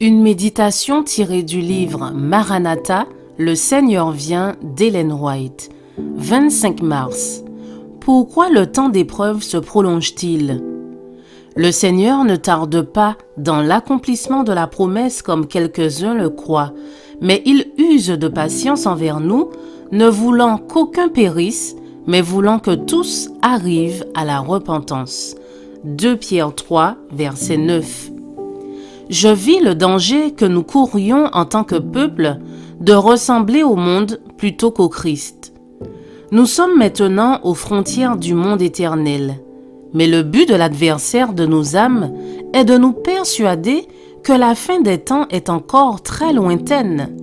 Une méditation tirée du livre Maranatha, le Seigneur vient d'Ellen White. 25 mars. Pourquoi le temps d'épreuve se prolonge-t-il? Le Seigneur ne tarde pas dans l'accomplissement de la promesse comme quelques-uns le croient, mais il use de patience envers nous, ne voulant qu'aucun périsse, mais voulant que tous arrivent à la repentance. 2 Pierre 3, verset 9. Je vis le danger que nous courions en tant que peuple de ressembler au monde plutôt qu'au Christ. Nous sommes maintenant aux frontières du monde éternel, mais le but de l'adversaire de nos âmes est de nous persuader que la fin des temps est encore très lointaine.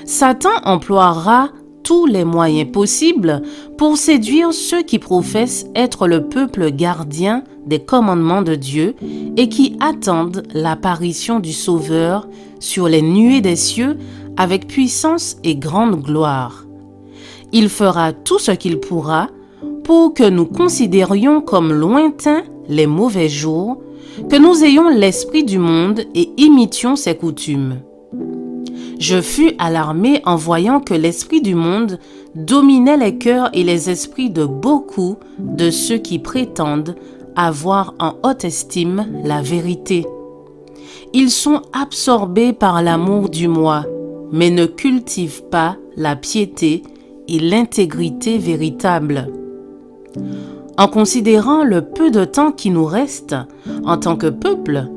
Satan emploiera tous les moyens possibles pour séduire ceux qui professent être le peuple gardien des commandements de Dieu et qui attendent l'apparition du Sauveur sur les nuées des cieux avec puissance et grande gloire. Il fera tout ce qu'il pourra pour que nous considérions comme lointains les mauvais jours, que nous ayons l'esprit du monde et imitions ses coutumes. Je fus alarmé en voyant que l'esprit du monde dominait les cœurs et les esprits de beaucoup de ceux qui prétendent avoir en haute estime la vérité. Ils sont absorbés par l'amour du moi, mais ne cultivent pas la piété et l'intégrité véritable. En considérant le peu de temps qui nous reste en tant que peuple,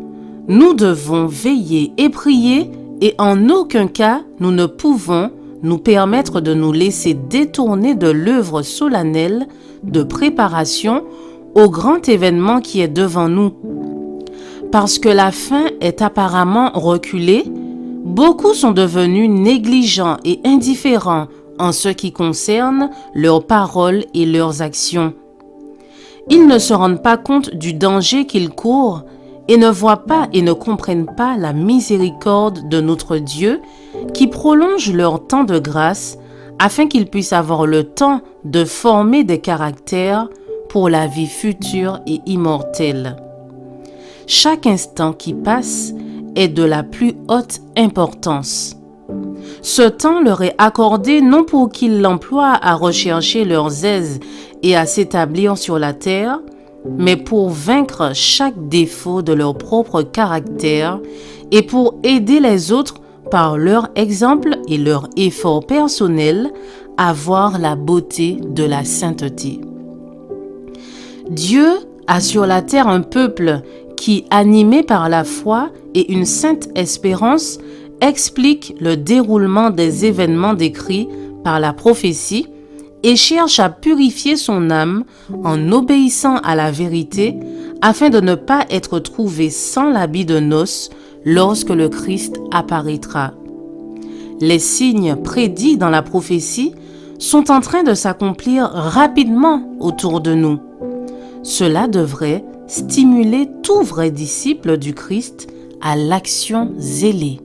nous devons veiller et prier et en aucun cas nous ne pouvons nous permettre de nous laisser détourner de l'œuvre solennelle de préparation au grand événement qui est devant nous. Parce que la fin est apparemment reculée, beaucoup sont devenus négligents et indifférents en ce qui concerne leurs paroles et leurs actions. Ils ne se rendent pas compte du danger qu'ils courent et ne voient pas et ne comprennent pas la miséricorde de notre Dieu qui prolonge leur temps de grâce afin qu'ils puissent avoir le temps de former des caractères pour la vie future et immortelle. Chaque instant qui passe est de la plus haute importance. Ce temps leur est accordé non pour qu'ils l'emploient à rechercher leurs aises et à s'établir sur la terre, mais pour vaincre chaque défaut de leur propre caractère et pour aider les autres par leur exemple et leur effort personnel à voir la beauté de la sainteté. Dieu a sur la terre un peuple qui, animé par la foi et une sainte espérance, explique le déroulement des événements décrits par la prophétie et cherche à purifier son âme en obéissant à la vérité afin de ne pas être trouvé sans l'habit de noces lorsque le Christ apparaîtra. Les signes prédits dans la prophétie sont en train de s'accomplir rapidement autour de nous. Cela devrait stimuler tout vrai disciple du Christ à l'action zélée.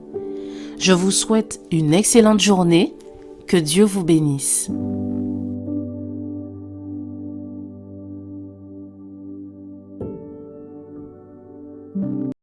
Je vous souhaite une excellente journée. Que Dieu vous bénisse.